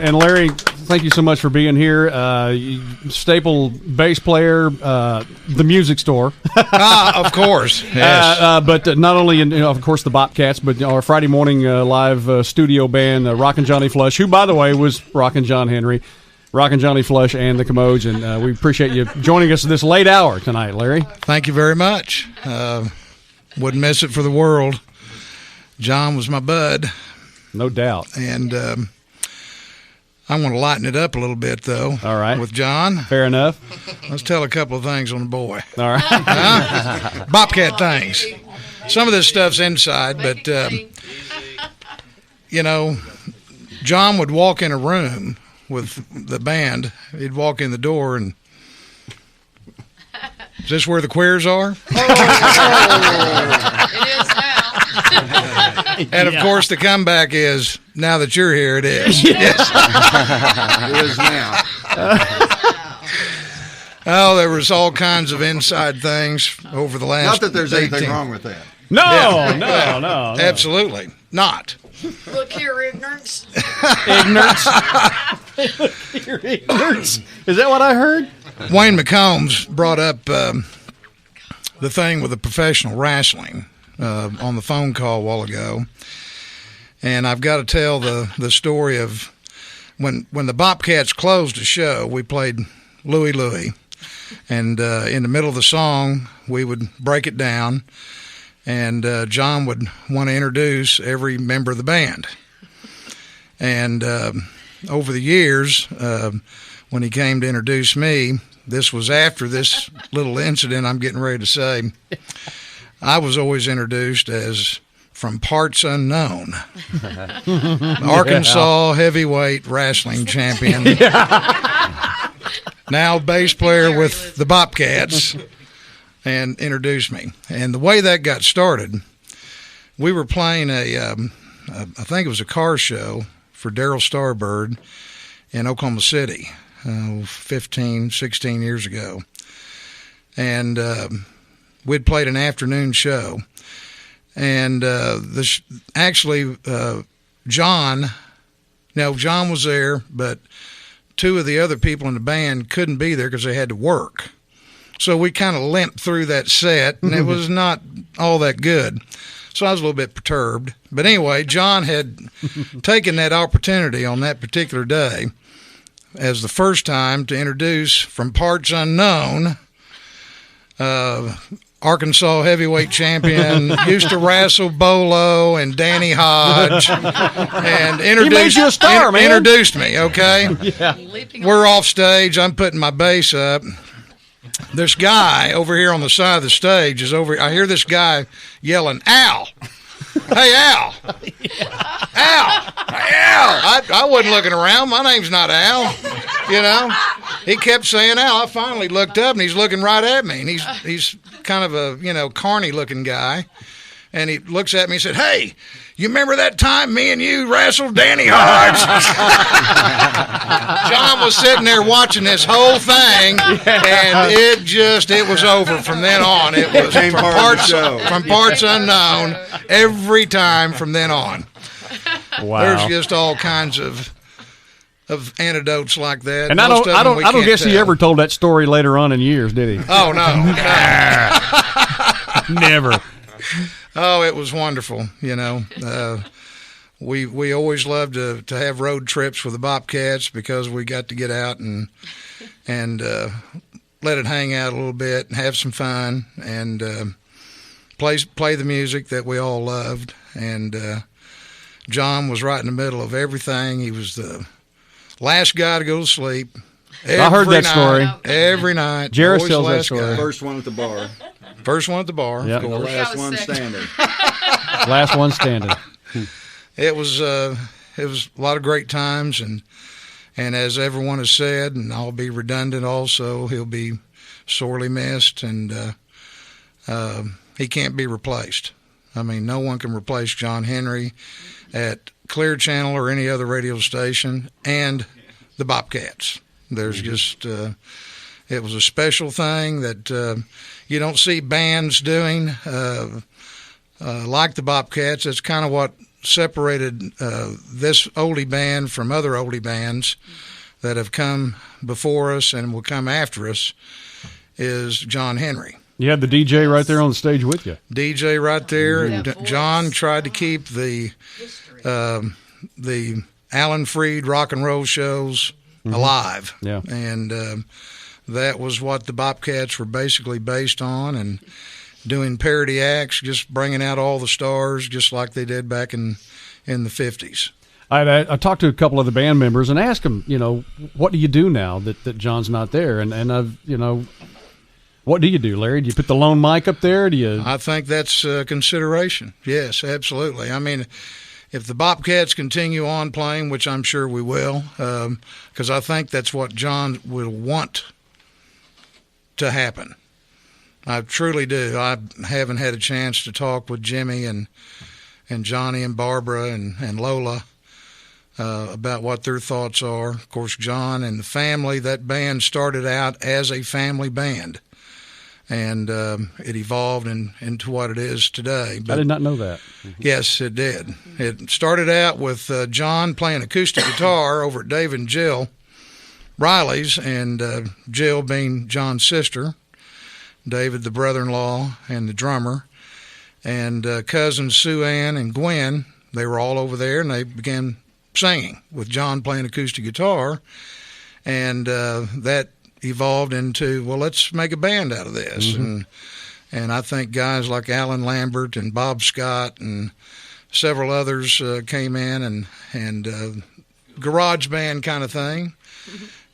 And Larry, thank you so much for being here. Staple bass player, the music store. Of course. Yes. But not only, of course, the Bobcats, but our Friday morning live studio band, Rockin' Johnny Flush, who, by the way, was Rockin' John Henry, Rockin' Johnny Flush, and the Commodes. And we appreciate you joining us at this late hour tonight, Larry. Thank you very much. Wouldn't miss it for the world. John was my bud. No doubt. And I want to lighten it up a little bit, though. All right. With John. Fair enough. Let's tell a couple of things on the boy. All right. Bobcat things. Some of this stuff's inside, but, John would walk in a room with the band. He'd walk in the door and, is this where the queers are? Oh. It is now. And, of course, the comeback is, now that you're here, it is. Yes. It is now. Oh, there was all kinds of inside things over the last Not that there's 18. anything wrong with that. No. Absolutely not. Look here, ignorance. Ignorance. Ignorance. Is that what I heard? Wayne McCombs brought up the thing with the professional wrestling on the phone call a while ago. And I've got to tell the story of when the Bobcats closed the show, we played Louie Louie. And in the middle of the song, we would break it down, and John would want to introduce every member of the band. And over the years, when he came to introduce me, this was after this little incident I'm getting ready to say, I was always introduced as from parts unknown, Arkansas heavyweight wrestling champion, now bass player with the Bobcats, and introduced me. And the way that got started, we were playing I think it was a car show for Darryl Starbird in Oklahoma City 15, 16 years ago. And we'd played an afternoon show. And John was there, but two of the other people in the band couldn't be there because they had to work. So we kind of limped through that set, and it was not all that good. So I was a little bit perturbed. But anyway, John had taken that opportunity on that particular day as the first time to introduce from parts unknown, Arkansas heavyweight champion, used to wrestle Bolo and Danny Hodge, and introduced, he made you a star, man. Introduced me, okay? Yeah. We're off stage. I'm putting my bass up. This guy over here on the side of the stage is over. I hear this guy yelling, "Al! Hey, Al! Al! Hey, Al!" I wasn't looking around. My name's not Al. He kept saying Al. I finally looked up, and he's looking right at me. And he's kind of a carny looking guy. And he looks at me and said, "Hey, you remember that time me and you wrestled Danny Hodge?" John was sitting there watching this whole thing, and it was over from then on. It was from parts unknown every time from then on. Wow. There's just all kinds of anecdotes like that. And I don't guess he ever told that story later on in years, did he? Oh no. Never. Oh, it was wonderful. We always loved to have road trips with the Bobcats because we got to get out and let it hang out a little bit and have some fun and play the music that we all loved. And John was right in the middle of everything. He was the last guy to go to sleep. I heard that story. Every night. Jairus tells that story. Guy. First one at the bar. First one at the bar. Yep. The last one standing. Last one standing. It was a lot of great times, and as everyone has said, and I'll be redundant also, he'll be sorely missed, and he can't be replaced. I mean, no one can replace John Henry at Clear Channel or any other radio station, and the Bobcats. There's just it was a special thing that you don't see bands doing like the Bobcats. That's kind of what separated this oldie band from other oldie bands that have come before us and will come after us is John Henry. You had the DJ right there on the stage with you. DJ right there. Yeah, And voice. John tried to keep the Alan Freed rock and roll shows alive. Yeah. And that was what the Bobcats were basically based on, and doing parody acts, just bringing out all the stars, just like they did back in the 50s. I talked to a couple of the band members and asked them, what do you do now that John's not there? And I've, what do you do, Larry? Do you put the lone mic up there? Do you? I think that's consideration. Yes, absolutely. I mean, if the Bobcats continue on playing, which I'm sure we will, because I think that's what John will want to happen. I truly do. I haven't had a chance to talk with Jimmy and Johnny and Barbara and Lola about what their thoughts are. Of course, John and the family, that band started out as a family band, and it evolved into what it is today. I did not know that. Yes, it did. It started out with John playing acoustic guitar over at Dave and Jill Riley's, and Jill being John's sister, David the brother-in-law and the drummer, and cousins Sue Ann and Gwen. They were all over there, and they began singing with John playing acoustic guitar, and that evolved into, well, let's make a band out of this. And I think guys like Alan Lambert and Bob Scott and several others came in and garage band kind of thing.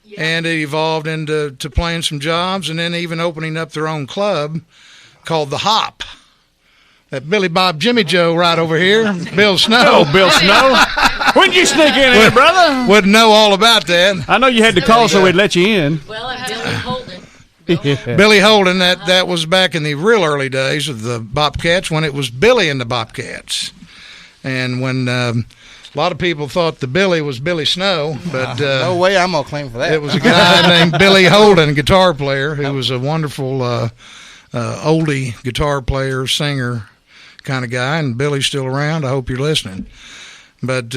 Yeah. And it evolved into playing some jobs, and then even opening up their own club called The Hop. That Billy Bob Jimmy Joe right over here, Bill Snow. Oh, Bill Snow. When did you sneak in here, brother? Wouldn't know all about that. I know you had to call so we'd let you in. Well, and Billy Holden. Yeah. Billy Holden, that was back in the real early days of the Bobcats, when it was Billy and the Bobcats. And when a lot of people thought the Billy was Billy Snow, but no way I'm going to claim for that. it was a guy named Billy Holden, guitar player, who was a wonderful oldie guitar player, singer kind of guy. And Billy's still around. I hope you're listening. But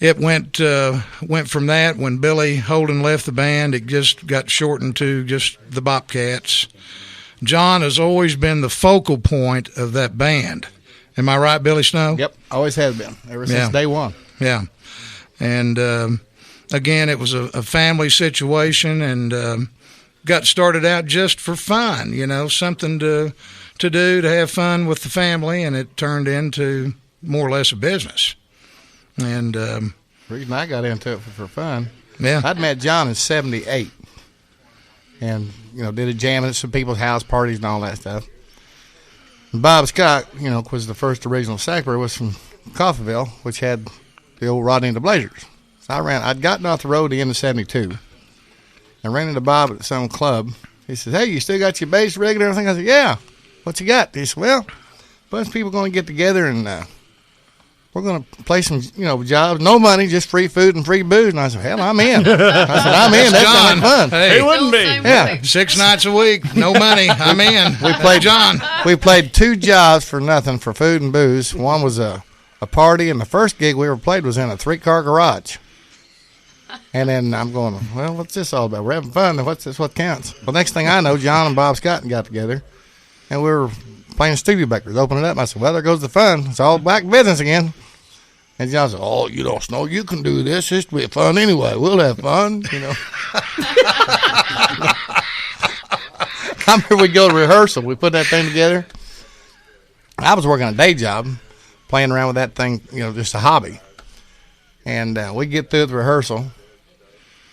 it went from that. When Billy Holden left the band, it just got shortened to just the Bobcats. John has always been the focal point of that band. Am I right, Billy Snow? Yep, always has been, ever since day one. Yeah. And again, it was a family situation, and got started out just for fun, something to do, to have fun with the family, and it turned into more or less a business. And The reason I got into it for fun, yeah, I'd met John in '78, and did a jam at some people's house parties and all that stuff. And Bob Scott, was the first original sax player, was from Coffeyville, which had the old Rodney and the Blazers. So I'd gotten off the road at the end of '72, and ran into Bob at some club. He said, "Hey, you still got your bass rig and everything?" I said, "Yeah." "What you got?" He said, "Well, a bunch of people going to get together, and we're going to play some, jobs. No money, just free food and free booze." And I said, "Hell, I'm in." I said, "I'm in. That's John. kind of fun." Hey, It wouldn't be. Yeah. 6 nights a week, no money. I'm in. We played John. We played 2 jobs for nothing for food and booze. One was a party, and the first gig we ever played was in a 3-car garage. And then I'm going, well, what's this all about? We're having fun. And what's this? What counts? Well, next thing I know, John and Bob Scott got together, and we were playing Studebaker's, opening it up. I said, "Well, there goes the fun. It's all back business again." And John said, "Oh, you don't know. You can do this. It's be fun anyway. We'll have fun, I remember we'd go to rehearsal. We put that thing together. I was working a day job, playing around with that thing, just a hobby. And we get through the rehearsal,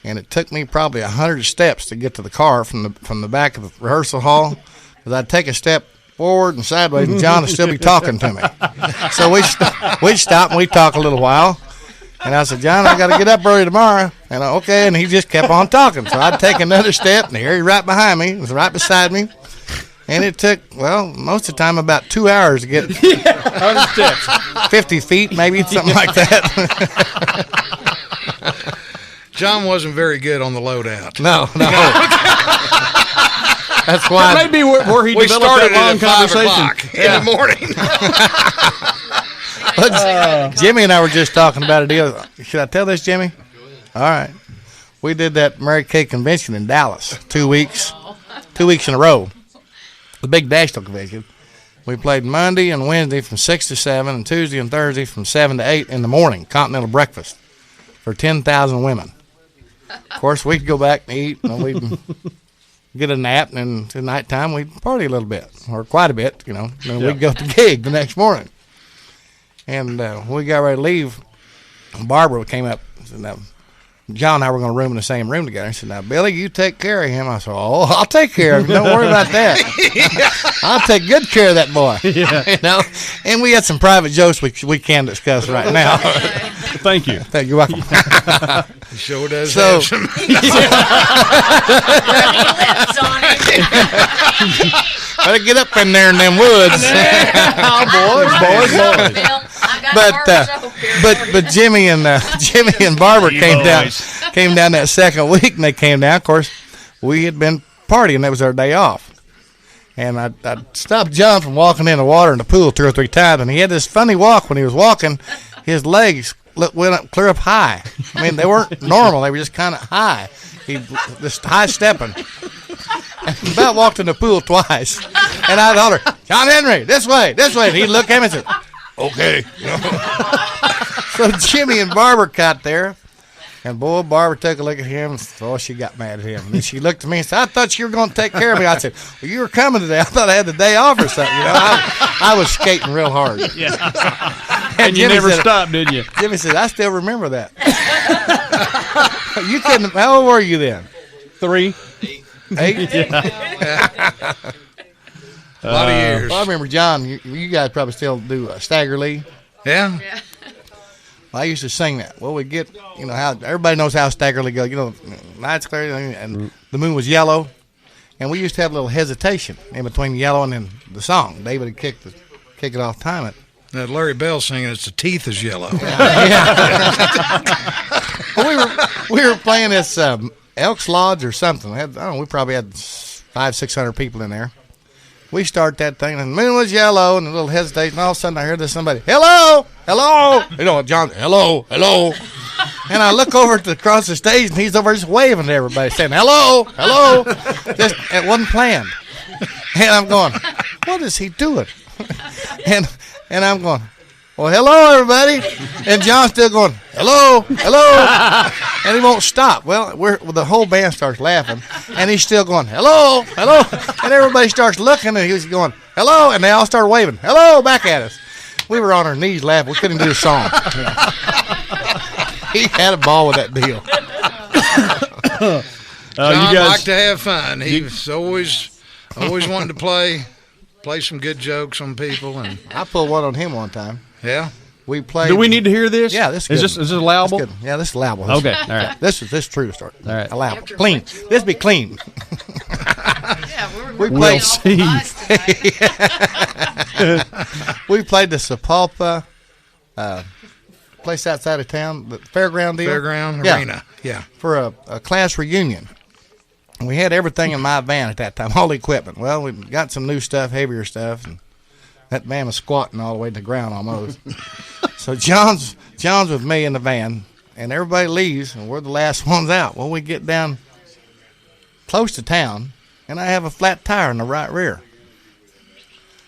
and it took me probably 100 steps to get to the car from the back of the rehearsal hall, because I'd take a step forward and sideways, and John would still be talking to me. So we'd stop and we'd talk a little while. And I said, "John, I got to get up early tomorrow." And okay, and he just kept on talking. So I'd take another step, and here he right behind me, was right beside me. And it took, most of the time, about 2 hours to get 100 steps. 50 feet, maybe, something like that. John wasn't very good on the loadout. No. That's why. That may be where he We developed started that long at 5 conversation. o'clock in the morning. Jimmy and I were just talking about a deal. Should I tell this, Jimmy? All right. We did that Mary Kay convention in Dallas 2 weeks. 2 weeks in a row. The big national convention. We played Monday and Wednesday from 6 to 7 and Tuesday and Thursday from 7 to 8 in the morning, continental breakfast for 10,000 women. Of course, we'd go back and eat and we'd get a nap, and then at nighttime we'd party a little bit, or quite a bit, you know. And we'd go to the gig the next morning. And when we got ready to leave, Barbara came up and said, now, John and I were going to room in the same room together. He said, now, Billy, you take care of him. I said, oh, I'll take care of him. Don't worry about that. I'll take good care of that boy. Yeah. You know? And we had some private jokes we can discuss right now. Thank you. Thank you. You're welcome. He sure does So- have some. Lips on it. Better get up in there in them woods. boys. Bill, I got our soap here. But Jimmy and Barbara came down that second week, and they came down. Of course, we had been partying. That was our day off. And I stopped John from walking in the water in the pool 2 or 3 times, and he had this funny walk. When he was walking, his legs went up clear up high. I mean, they weren't normal. They were just kind of high. He just high stepping. And about walked in the pool twice. And I'd holler, John Henry, this way. And he'd look at me and say, okay. So Jimmy and Barbara got there. And boy, Barbara took a look at him, and oh, she got mad at him. And then she looked at me and said, I thought you were going to take care of me. I said, well, you were coming today. I thought I had the day off or something. You know, I was skating real hard. Yeah. And you Jimmy never said, stopped, did you? Jimmy said, I still remember that. You couldn't. How old were you then? 3. 8? A lot of years. Well, I remember, John, you guys probably still do Stagger Lee. Yeah. I used to sing that. Well, we get, you know, how everybody knows how Stagger Lee goes. You know, night's clear and the moon was yellow. And we used to have a little hesitation in between yellow and then the song. David would kick it off time it. That Larry Bell singing, it's the teeth is yellow. Well, we were playing this Elks Lodge or something. I don't know, we probably had 500-600 people in there. We start that thing, and the moon was yellow, and a little hesitation. All of a sudden, I hear this somebody, hello. You know, John, hello. And I look over across the stage, and he's over just waving to everybody, saying, hello. Just, it wasn't planned. And I'm going, what is he doing? And I'm going, well, hello, everybody. And John's still going, hello. And he won't stop. Well, the whole band starts laughing, and he's still going, hello. And everybody starts looking, and he's going, hello. And they all start waving, hello, back at us. We were on our knees laughing. We couldn't do the song. You know. He had a ball with that deal. John you guys liked to have fun. He was always wanting to play some good jokes on people, and I pulled one on him one time. yeah. We played. Do we need to hear this? Yeah, this is good. Is this allowable? This good. Yeah, this is allowable. Okay, all right. This is true story. All right. Allowable. Clean. This be clean. Yeah, We We'll played. see. We played the Sepulpa place outside of town, the fairground deal. Fairground Yeah. Arena. Yeah. For a class reunion. And we had everything in my van at that time, all the equipment. Well, we got some new stuff, heavier stuff, and that van was squatting all the way to the ground almost. So John's with me in the van, and everybody leaves, and we're the last ones out. Well, we get down close to town, and I have a flat tire in the right rear.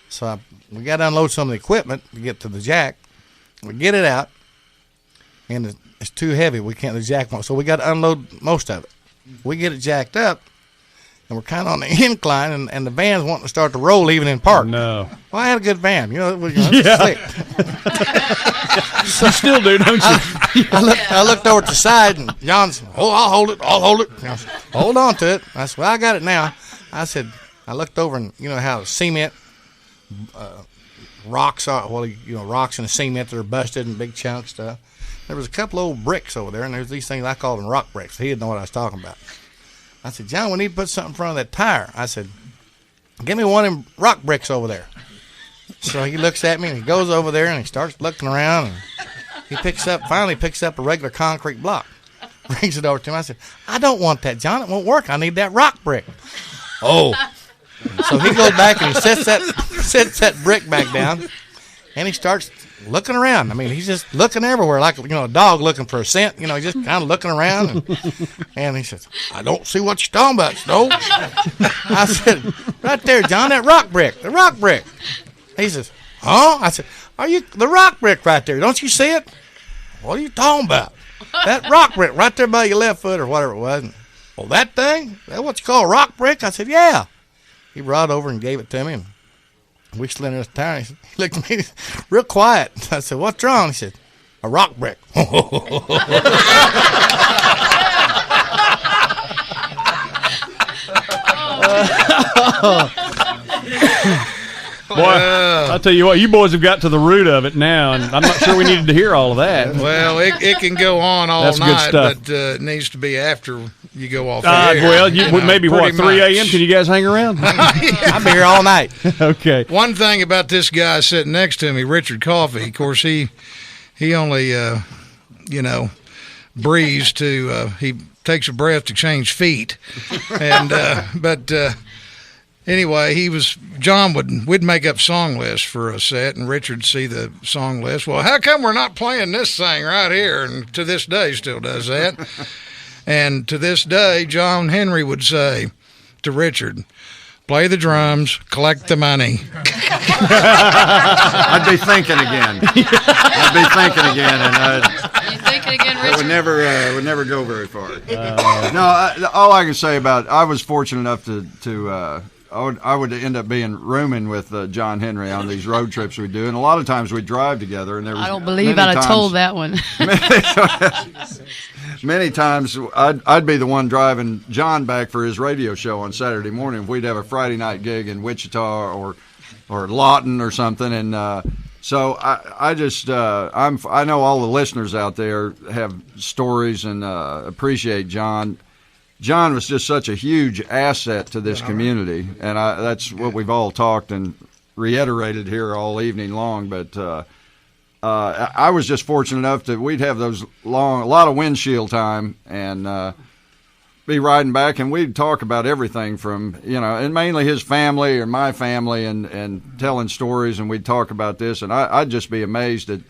So we got to unload some of the equipment to get to the jack. We get it out, and it's too heavy. We can't, the jack won't. So we got to unload most of it. We get it jacked up, and we're kind of on the incline, and the van's wanting to start to roll even in park. No. Well, I had a good van. You know, Yeah. slick. You still do, don't you? I looked over at the side, and John's, I'll hold it. You know, hold on to it. I said, well, I got it now. I said, I looked over, and you know how cement, rocks are, well, you know, rocks and cement that are busted in big chunks stuff. There was a couple old bricks over there, and there's these things, I call them rock bricks. He didn't know what I was talking about. I said, John, we need to put something in front of that tire. I said, give me one of them rock bricks over there. So he looks at me, and he goes over there, and he starts looking around, and he finally picks up a regular concrete block. Brings it over to him. I said, I don't want that, John. It won't work. I need that rock brick. Oh, So he goes back and he sets that brick back down, and he starts looking around. I mean, he's just looking everywhere like, a dog looking for a scent. He's just kind of looking around. And he says, I don't see what you're talking about, Snow. I said, right there, John, that rock brick, the rock brick. He says, huh? I said, the rock brick right there. Don't you see it? What are you talking about? That rock brick right there by your left foot or whatever it was. Well, that thing? That what you call a rock brick? I said, yeah. He brought over and gave it to me. And we slid in this town. He looked at me real quiet. I said, what's wrong? He said, a rock brick. Boy, I'll tell you what, you boys have got to the root of it now, and I'm not sure we needed to hear all of that. Well, it can go on all That's good night, stuff. but it needs to be after you go off the air. Well, maybe pretty 3 a.m.? much. Can you guys hang around? I'll be here all night. Okay. One thing about this guy sitting next to me, Richard Coffey, of course, he only, breathes to, he takes a breath to change feet. And, anyway, we'd make up song lists for a set, and Richard'd see the song list. Well, how come we're not playing this thing right here? And to this day still does that. And to this day, John Henry would say to Richard, play the drums, collect the money. I'd be thinking again. And You thinking again, it Richard? would never go very far. All I can say about I was fortunate enough to I would end up being rooming with John Henry on these road trips we do, and a lot of times we drive together. And there was I don't believe I'd have told that one. Many times I'd be the one driving John back for his radio show on Saturday morning. If we'd have a Friday night gig in Wichita or Lawton or something, and so I know all the listeners out there have stories and appreciate John. John was just such a huge asset to this community, and that's what we've all talked and reiterated here all evening long. But I was just fortunate enough that we'd have those a lot of windshield time, and be riding back, and we'd talk about everything from, and mainly his family or my family, and telling stories, and we'd talk about this, and I'd just be amazed at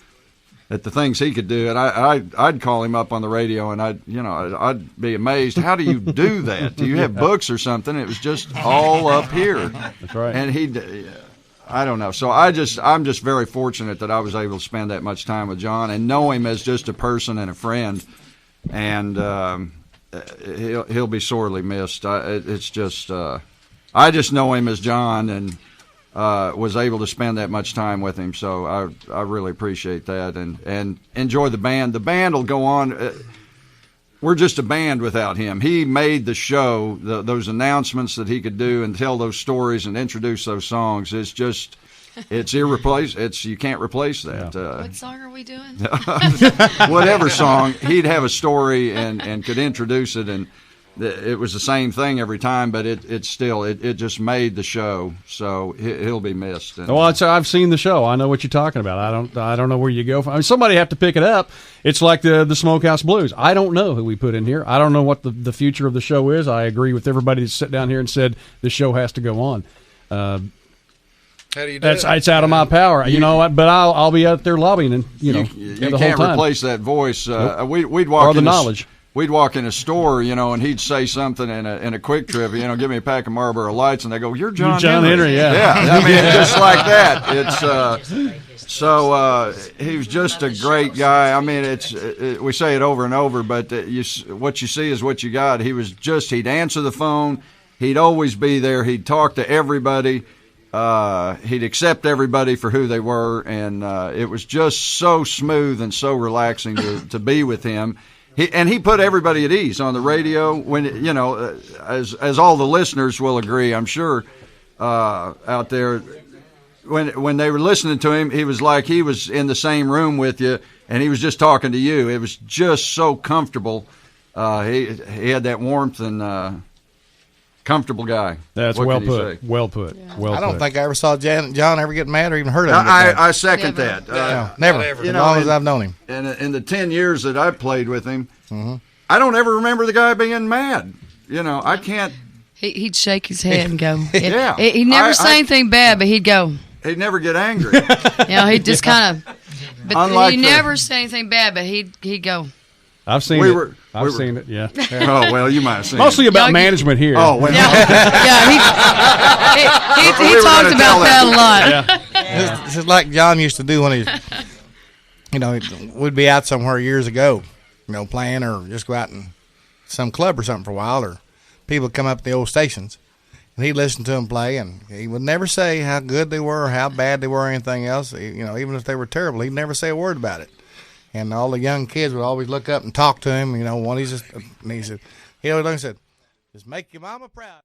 the things he could do, and I'd call him up on the radio, and I'd be amazed. How do you do that? Do you have books or something? It was just all up here. That's right. And I don't know. So I'm just very fortunate that I was able to spend that much time with John and know him as just a person and a friend, and he'll be sorely missed. It's just I just know him as John, and was able to spend that much time with him, so I really appreciate that, and enjoy the band. The band will go on. We're just a band without him. He made the show, those announcements that he could do and tell those stories and introduce those songs. It's irreplaceable. You can't replace that. What song are we doing? Whatever song, he'd have a story and could introduce it, and it was the same thing every time, but it just made the show, so he'll be missed. Well, I've seen the show. I know what you're talking about. I don't know where you go from. I mean, somebody have to pick it up. It's like the Smokehouse Blues. I don't know who we put in here. I don't know what the future of the show is. I agree with everybody that sat down here and said the show has to go on. How do you do it? It's out of my power, but I'll be out there lobbying, and you the can't whole time. replace that voice. Nope. We'd walk Or the in knowledge. We'd walk in a store, and he'd say something in a quick trip, give me a pack of Marlboro Lights, and they go, "You're John Henry, yeah." Yeah, I mean, just like that. It's so he was just a great guy. I mean, we say it over and over, but what you see is what you got. He'd answer the phone. He'd always be there. He'd talk to everybody. He'd accept everybody for who they were, and it was just so smooth and so relaxing to be with him. He put everybody at ease on the radio when, as all the listeners will agree, I'm sure, out there, when they were listening to him, he was like he was in the same room with you, and he was just talking to you. It was just so comfortable. He had that warmth and comfortable guy. That's well put. Well put. Yeah. Well I don't put. think I ever saw John ever get mad or even heard of him. I second Never. that. Never. Never. As long as I've known him. In the 10 years that I've played with him, I don't ever remember the guy being mad. I can't. He'd shake his head and go. Yeah. He'd never say anything bad, but he'd go. He'd never get angry. He'd just kind of. But Unlike he never say anything bad, but he'd go. I've seen it. I've seen it. Yeah. Oh well, you might have seen Mostly it. about management here. Oh well. He talked about that a lot. Yeah. This is like John used to do when we'd be out somewhere years ago, playing or just go out in some club or something for a while, or people would come up at the old stations. And he'd listen to them play, and he would never say how good they were or how bad they were or anything else. Even if they were terrible, he'd never say a word about it. And all the young kids would always look up and talk to him. He said, he always said, "Just make your mama proud."